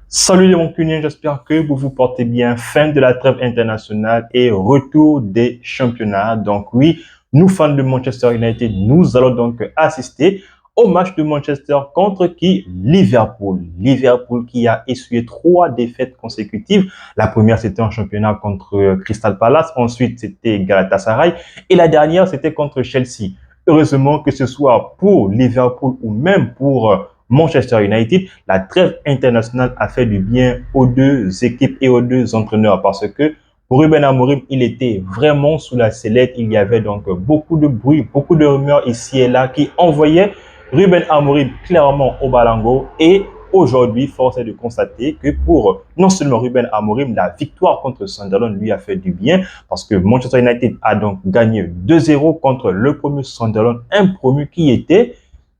Salut les Mancuniens, j'espère que vous vous portez bien. Fin de la trêve internationale et retour des championnats. Donc oui, nous fans de Manchester United, nous allons donc assister au match de Manchester contre qui? Liverpool. Liverpool qui a essuyé 3 défaites consécutives. La première, c'était en championnat contre Crystal Palace. Ensuite, c'était Galatasaray. Et la dernière, c'était contre Chelsea. Heureusement que ce soit pour Liverpool ou même pour Manchester United, la trêve internationale a fait du bien aux deux équipes et aux deux entraîneurs parce que pour Ruben Amorim, il était vraiment sous la sellette. Il y avait donc beaucoup de bruit, beaucoup de rumeurs ici et là qui envoyaient Ruben Amorim clairement au balango. Et aujourd'hui, force est de constater que pour non seulement Ruben Amorim, la victoire contre Sunderland lui a fait du bien parce que Manchester United a donc gagné 2-0 contre le premier Sunderland, un promu qui était,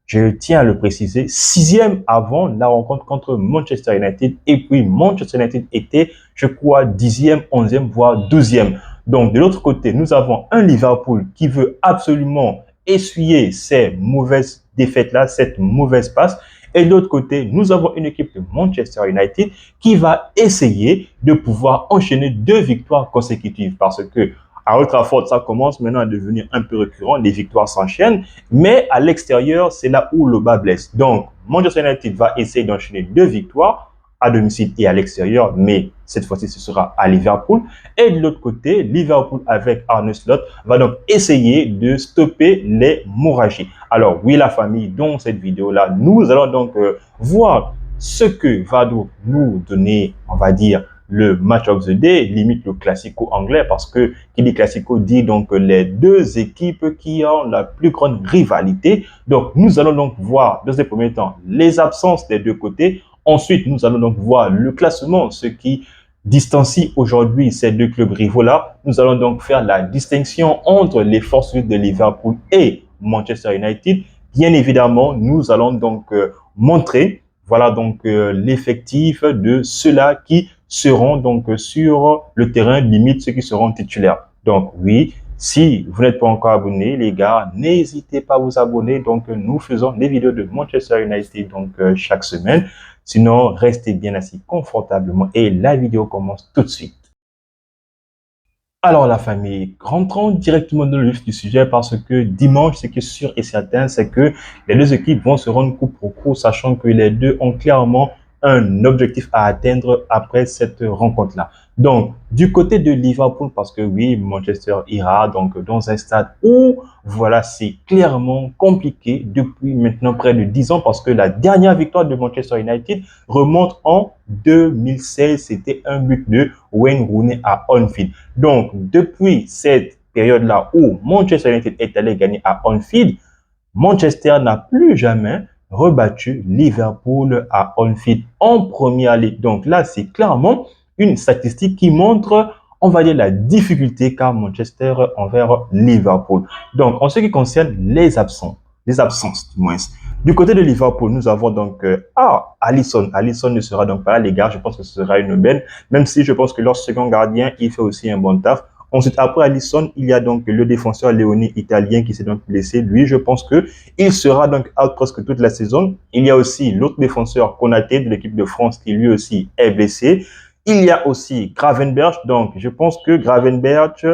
je tiens à le préciser, 6e avant la rencontre contre Manchester United. Et puis, Manchester United était, je crois, 10e, 11e, voire 12e. Donc, de l'autre côté, nous avons un Liverpool qui veut absolument essuyer ces mauvaises défaites-là, cette mauvaise passe. Et de l'autre côté, nous avons une équipe de Manchester United qui va essayer de pouvoir enchaîner 2 victoires consécutives parce que à Old Trafford, ça commence maintenant à devenir un peu récurrent, les victoires s'enchaînent, mais à l'extérieur, c'est là où le bas blesse. Donc, Manchester United va essayer d'enchaîner 2 victoires à domicile et à l'extérieur, mais cette fois-ci, ce sera à Liverpool. Et de l'autre côté, Liverpool avec Arne Slot va donc essayer de stopper l'hémorragie. Alors, oui, la famille, dans cette vidéo-là, nous allons donc voir ce que va donc nous donner, on va dire, le match of the day, limite le classico anglais, parce que qui dit classico dit donc les deux équipes qui ont la plus grande rivalité. Donc, nous allons donc voir, dans un premier temps, les absences des deux côtés. Ensuite, nous allons donc voir le classement, ce qui distancie aujourd'hui ces deux clubs rivaux-là. Nous allons donc faire la distinction entre les forces de Liverpool et Manchester United. Bien évidemment, nous allons donc montrer, voilà donc l'effectif de ceux-là qui seront donc sur le terrain, limite ceux qui seront titulaires. Donc oui, si vous n'êtes pas encore abonné, les gars, n'hésitez pas à vous abonner. Donc nous faisons des vidéos de Manchester United donc chaque semaine. Sinon, restez bien assis confortablement et la vidéo commence tout de suite. Alors la famille, rentrons directement dans le vif du sujet parce que dimanche, ce qui est sûr et certain, c'est que les deux équipes vont se rendre coup pour coup, sachant que les deux ont clairement un objectif à atteindre après cette rencontre-là. Donc, du côté de Liverpool, parce que oui, Manchester ira donc dans un stade où, voilà, c'est clairement compliqué depuis maintenant près de 10 ans parce que la dernière victoire de Manchester United remonte en 2016. C'était un but de Wayne Rooney à Anfield. Donc, depuis cette période-là où Manchester United est allé gagner à Anfield, Manchester n'a plus jamais rebattu Liverpool à Anfield en première ligue. Donc là, c'est clairement une statistique qui montre, on va dire, la difficulté qu'a Manchester envers Liverpool. Donc, en ce qui concerne les absences du moins. Du côté de Liverpool, nous avons donc Alisson. Alisson ne sera donc pas là, les gars. Je pense que ce sera une aubaine, même si je pense que leur second gardien, il fait aussi un bon taf. Ensuite, après Alisson, il y a donc le défenseur Léonie italien qui s'est donc blessé. Lui, je pense que il sera donc out presque toute la saison. Il y a aussi l'autre défenseur Konaté de l'équipe de France qui lui aussi est blessé. Il y a aussi Gravenberch. Donc, je pense que Gravenberch,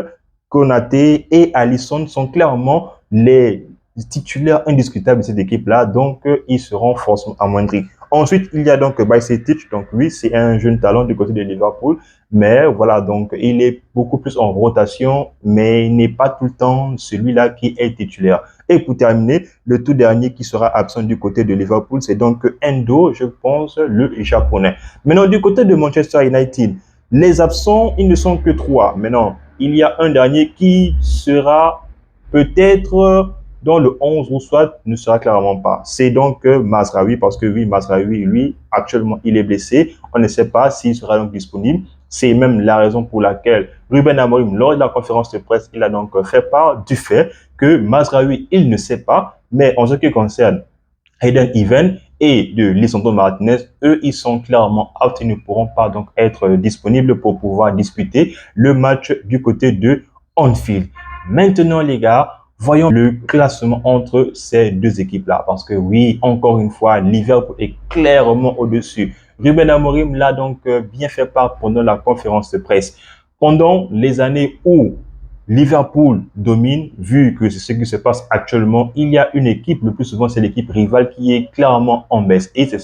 Konaté et Alisson sont clairement les titulaires indiscutables de cette équipe-là. Donc, ils seront forcément amoindris. Ensuite, il y a donc Bajcetic. Donc, oui, c'est un jeune talent du côté de Liverpool. Mais voilà, donc il est beaucoup plus en rotation, mais il n'est pas tout le temps celui-là qui est titulaire. Et pour terminer, le tout dernier qui sera absent du côté de Liverpool, c'est donc Endo, je pense, le japonais. Maintenant, du côté de Manchester United, les absents, ils ne sont que 3. Maintenant, il y a un dernier qui sera peut-être dans le 11 ou soit ne sera clairement pas. C'est donc Mazraoui, parce que oui, Mazraoui, lui, actuellement, il est blessé. On ne sait pas s'il sera donc disponible. C'est même la raison pour laquelle Ruben Amorim, lors de la conférence de presse, il a donc fait part du fait que Mazraoui, il ne sait pas, mais en ce qui concerne Hayden Even et de Lisandro Martinez, eux, ils sont clairement out et ne pourront pas donc être disponibles pour pouvoir disputer le match du côté de Anfield. Maintenant, les gars, voyons le classement entre ces deux équipes-là. Parce que oui, encore une fois, Liverpool est clairement au-dessus Ruben Amorim l'a donc bien fait part pendant la conférence de presse. Pendant les années où Liverpool domine, vu que c'est ce qui se passe actuellement, il y a une équipe, le plus souvent c'est l'équipe rivale qui est clairement en baisse. Et c'est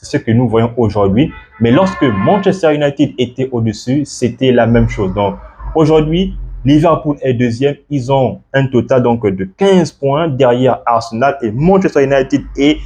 ce que nous voyons aujourd'hui. Mais lorsque Manchester United était au-dessus, c'était la même chose. Donc aujourd'hui, Liverpool est deuxième. Ils ont un total donc de 15 points derrière Arsenal et Manchester United est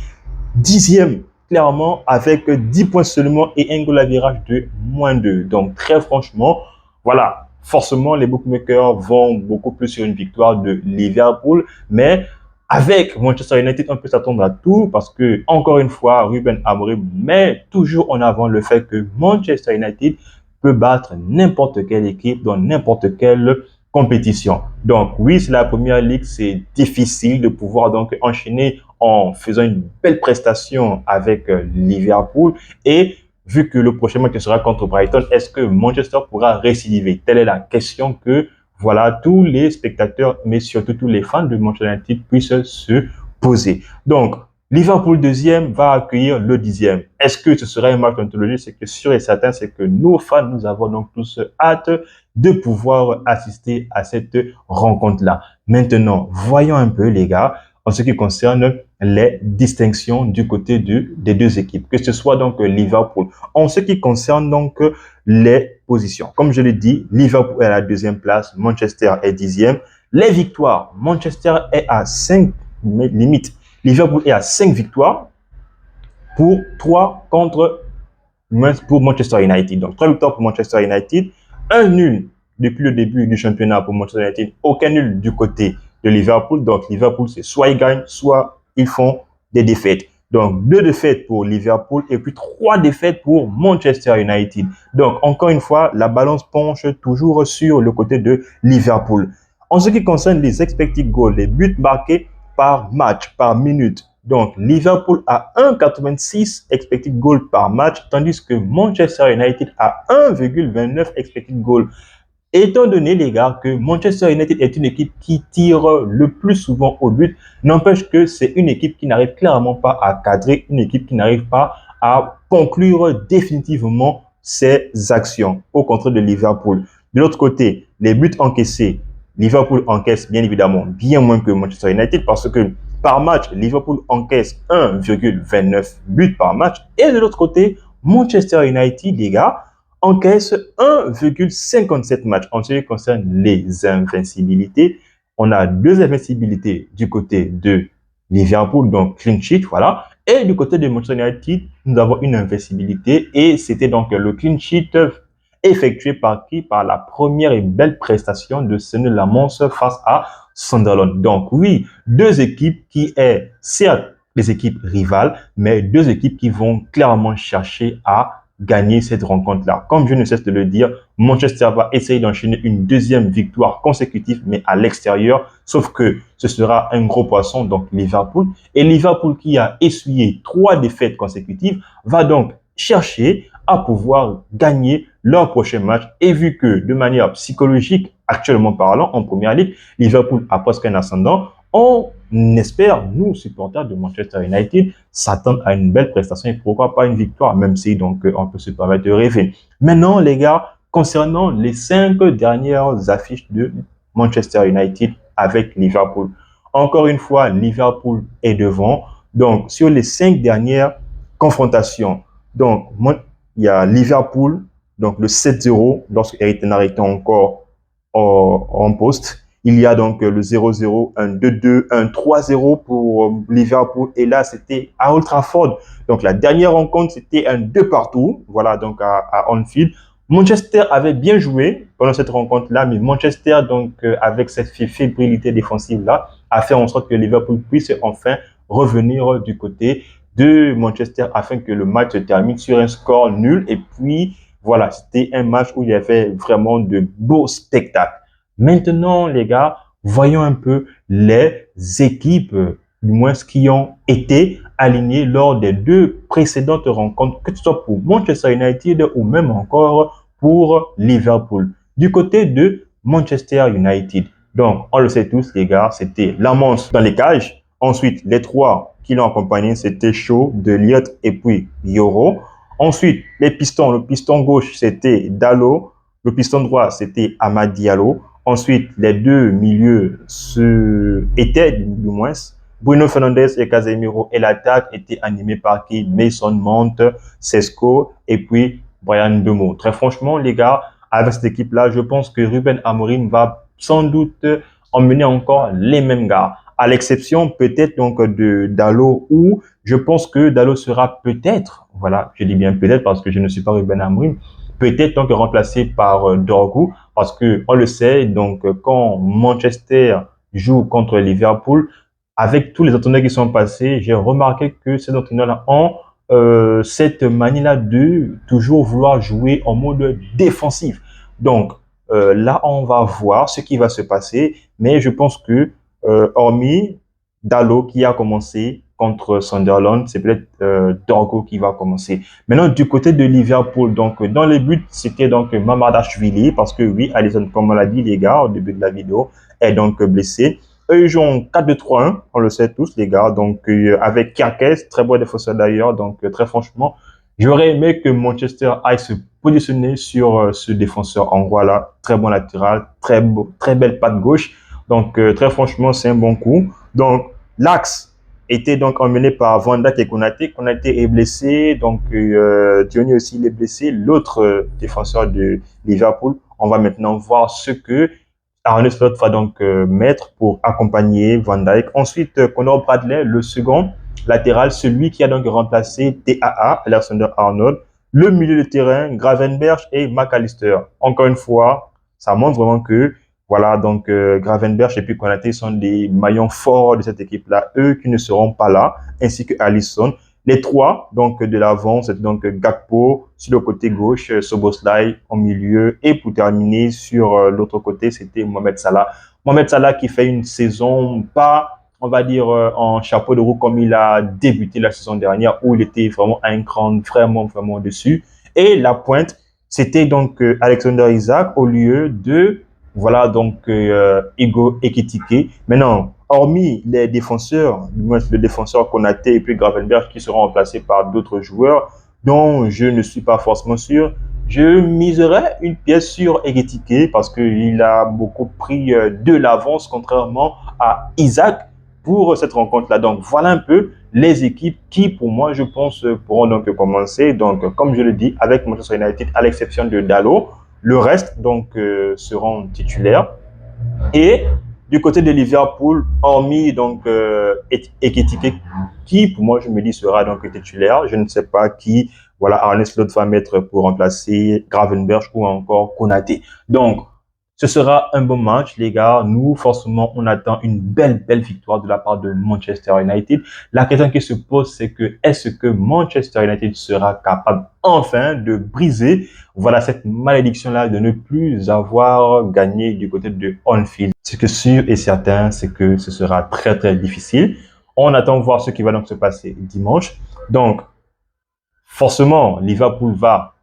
dixième clairement avec 10 points seulement et un goal average de -2. Donc très franchement, voilà, forcément les bookmakers vont beaucoup plus sur une victoire de Liverpool, mais avec Manchester United, on peut s'attendre à tout parce que, encore une fois, Ruben Amorim met toujours en avant le fait que Manchester United peut battre n'importe quelle équipe dans n'importe quelle compétition. Donc oui, c'est la première ligue, c'est difficile de pouvoir donc enchaîner en faisant une belle prestation avec Liverpool et vu que le prochain match sera contre Brighton, est-ce que Manchester pourra récidiver? Telle est la question que voilà tous les spectateurs, mais surtout tous les fans de Manchester United puissent se poser. Donc Liverpool deuxième va accueillir le dixième. Est-ce que ce sera un match d'anthologie? C'est que sûr et certain, c'est que nos fans, nous avons donc tous hâte de pouvoir assister à cette rencontre-là. Maintenant, voyons un peu les gars, en ce qui concerne les distinctions du côté des deux équipes, que ce soit donc Liverpool. En ce qui concerne donc les positions, comme je l'ai dit, Liverpool est à la deuxième place, Manchester est dixième. Les victoires, Manchester est à 5 limites. Liverpool est à 5 victoires pour 3 contre pour Manchester United. Donc 3 victoires pour Manchester United, un nul depuis le début du championnat pour Manchester United, aucun nul du côté de Liverpool. Donc Liverpool, c'est soit ils gagnent, soit ils font des défaites. Donc 2 défaites pour Liverpool et puis 3 défaites pour Manchester United. Donc encore une fois, la balance penche toujours sur le côté de Liverpool. En ce qui concerne les expected goals, les buts marqués par match, par minute, donc Liverpool a 1,86 expected goal par match, tandis que Manchester United a 1,29 expected goal. Étant donné, les gars, que Manchester United est une équipe qui tire le plus souvent au but, n'empêche que c'est une équipe qui n'arrive clairement pas à cadrer, une équipe qui n'arrive pas à conclure définitivement ses actions, au contraire de Liverpool. De l'autre côté, les buts encaissés, Liverpool encaisse bien évidemment bien moins que Manchester United parce que par match, Liverpool encaisse 1,29 buts par match. Et de l'autre côté, Manchester United, les gars, encaisse 1,57 matchs. En ce qui concerne les invincibilités, on a 2 invincibilités du côté de Liverpool, donc clean sheet, voilà. Et du côté de Manchester United, nous avons une invincibilité et c'était donc le clean sheet effectué par qui? Par la première et belle prestation de Seine Lamons face à Sunderland. Donc oui, 2 équipes qui est certes les équipes rivales, mais 2 équipes qui vont clairement chercher à gagner cette rencontre-là. Comme je ne cesse de le dire, Manchester va essayer d'enchaîner une deuxième victoire consécutive, mais à l'extérieur, sauf que ce sera un gros poisson, donc Liverpool. Et Liverpool qui a essuyé 3 défaites consécutives, va donc chercher à pouvoir gagner leur prochain match. Et vu que de manière psychologique, actuellement parlant, en première ligue, Liverpool a presque un ascendant, on espère, nous, supporters de Manchester United, s'attendre à une belle prestation et pourquoi pas une victoire, même si donc on peut se permettre de rêver. Maintenant, les gars, concernant les 5 dernières affiches de Manchester United avec Liverpool. Encore une fois, Liverpool est devant. Donc, sur les 5 dernières confrontations, donc, il y a Liverpool, donc le 7-0, lorsque Eric Ten Hag était encore en poste. Il y a donc le 0-0, un 2-2, un 3-0 pour Liverpool. Et là, c'était à Old Trafford. Donc, la dernière rencontre, c'était un 2 partout. Voilà, donc à Anfield. Manchester avait bien joué pendant cette rencontre-là, mais Manchester, donc, avec cette fébrilité défensive-là, a fait en sorte que Liverpool puisse enfin revenir du côté de Manchester afin que le match se termine sur un score nul. Et puis, voilà, c'était un match où il y avait vraiment de beaux spectacles. Maintenant, les gars, voyons un peu les équipes, du moins qui ont été alignées lors des 2 précédentes rencontres, que ce soit pour Manchester United ou même encore pour Liverpool. Du côté de Manchester United, donc on le sait tous, les gars, c'était Lamons dans les cages. Ensuite, les 3 qui l'ont accompagné, c'était Shaw, De Ligt et puis Yoro. Ensuite, les pistons, le piston gauche, c'était Dalot. Le piston droit, c'était Amad Diallo. Ensuite, les deux milieux étaient, du moins, Bruno Fernandes et Casemiro. Et l'attaque était animée par qui? Mason Mount, Sesko et puis Brian Mbeumo. Très franchement, les gars, avec cette équipe-là, je pense que Ruben Amorim va sans doute emmener encore les mêmes gars. À l'exception peut-être donc de Dalot, où je pense que Dalot sera peut-être, voilà, je dis bien peut-être parce que je ne suis pas Ruben Amorim, peut-être donc remplacé par Dorgu, parce que on le sait, donc quand Manchester joue contre Liverpool, avec tous les entraîneurs qui sont passés, j'ai remarqué que ces entraîneurs-là ont cette manie-là de toujours vouloir jouer en mode défensif. Donc là, on va voir ce qui va se passer, mais je pense que hormis Dalot qui a commencé contre Sunderland, c'est peut-être Dorgo qui va commencer. Maintenant, du côté de Liverpool, donc dans les buts, c'était donc Mamadashvili, parce que oui, Alisson, comme on l'a dit les gars au début de la vidéo, est donc blessé. Eux, ils jouent 4-2-3-1, on le sait tous les gars, donc avec Kerkez, très bon défenseur d'ailleurs, donc très franchement, j'aurais aimé que Manchester aille se positionner sur ce défenseur hongrois là, très bon latéral, très belle patte gauche. Donc, très franchement, c'est un bon coup. Donc, l'axe était donc emmené par Van Dijk et Konaté. Konaté est blessé, donc Diony aussi il est blessé. L'autre défenseur de Liverpool, on va maintenant voir ce que Arne Slot va donc mettre pour accompagner Van Dijk. Ensuite, Conor Bradley, le second latéral, celui qui a donc remplacé TAA, Alexander-Arnold. Le milieu de terrain, Gravenberch et McAllister. Encore une fois, ça montre vraiment que voilà, donc Gravenberch et puis Konaté sont des maillons forts de cette équipe-là, eux qui ne seront pas là, ainsi que Alisson. Les trois, donc de l'avant, c'est donc Gakpo sur le côté gauche, Szoboszlai au milieu, et pour terminer sur l'autre côté, c'était Mohamed Salah. Mohamed Salah qui fait une saison pas, on va dire, en chapeau de roue comme il a débuté la saison dernière, où il était vraiment un cran, vraiment dessus. Et la pointe, c'était donc Alexander Isak au lieu de voilà donc Igo Ekitike. Maintenant, hormis les défenseurs, du moins le défenseur Konaté et puis Gravenberch qui seront remplacés par d'autres joueurs dont je ne suis pas forcément sûr, je miserais une pièce sur Ekitike parce qu'il a beaucoup pris de l'avance contrairement à Isaac pour cette rencontre-là. Donc voilà un peu les équipes qui, pour moi, je pense, pourront donc commencer. Donc, comme je le dis, avec Manchester United, à l'exception de Dalot, le reste, donc, seront titulaires. Et du côté de Liverpool, hormis donc Ekitike, qui pour moi je me dis sera donc titulaire, je ne sais pas qui, voilà, Arne Slot va mettre pour remplacer Gravenberch ou encore Konaté. Donc, ce sera un bon match, les gars. Nous, forcément, on attend une belle victoire de la part de Manchester United. La question qui se pose, c'est que est-ce que Manchester United sera capable enfin de briser, voilà, cette malédiction-là de ne plus avoir gagné du côté de Anfield. Ce que sûr et certain, c'est que ce sera très difficile. On attend voir ce qui va donc se passer dimanche. Donc, forcément, Liverpool va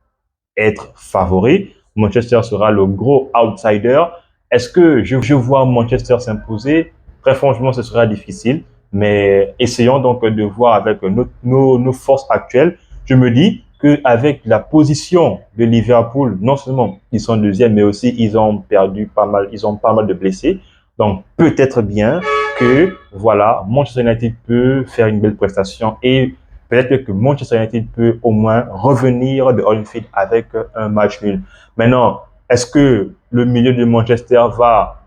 être favori. Manchester sera le gros outsider. Est-ce que je vois Manchester s'imposer? Très franchement, ce sera difficile. Mais essayons donc de voir avec nos forces actuelles. Je me dis qu'avec la position de Liverpool, non seulement ils sont deuxièmes, mais aussi ils ont perdu pas mal, ils ont pas mal de blessés. Donc peut-être bien que voilà, Manchester United peut faire une belle prestation et peut-être que Manchester United peut au moins revenir de Anfield avec un match nul. Maintenant, est-ce que le milieu de Manchester va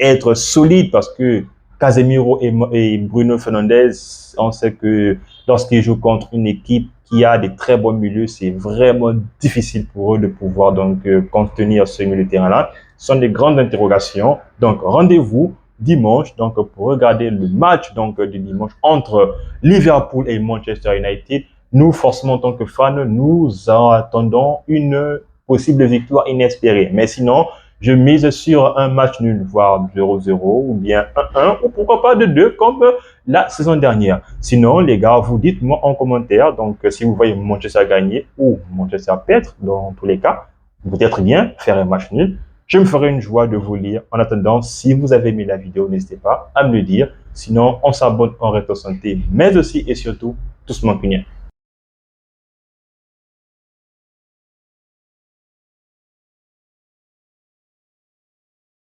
être solide parce que Casemiro et Bruno Fernandes, on sait que lorsqu'ils jouent contre une équipe qui a des très bons milieux, c'est vraiment difficile pour eux de pouvoir donc contenir ce milieu de terrain-là. Ce sont des grandes interrogations. Donc, rendez-vous dimanche donc pour regarder le match donc de dimanche entre Liverpool et Manchester United. Nous, forcément, en tant que fans, nous attendons une possible victoire inespérée. Mais sinon, je mise sur un match nul, voire 0-0 ou bien 1-1 ou pourquoi pas 2-2 comme la saison dernière. Sinon, les gars, vous dites-moi en commentaire donc si vous voyez Manchester gagner ou Manchester perdre dans tous les cas, peut-être bien faire un match nul. Je me ferai une joie de vous lire. En attendant, si vous avez aimé la vidéo, n'hésitez pas à me le dire. Sinon, on s'abonne, on reste en santé, mais aussi et surtout, tous mancuniens.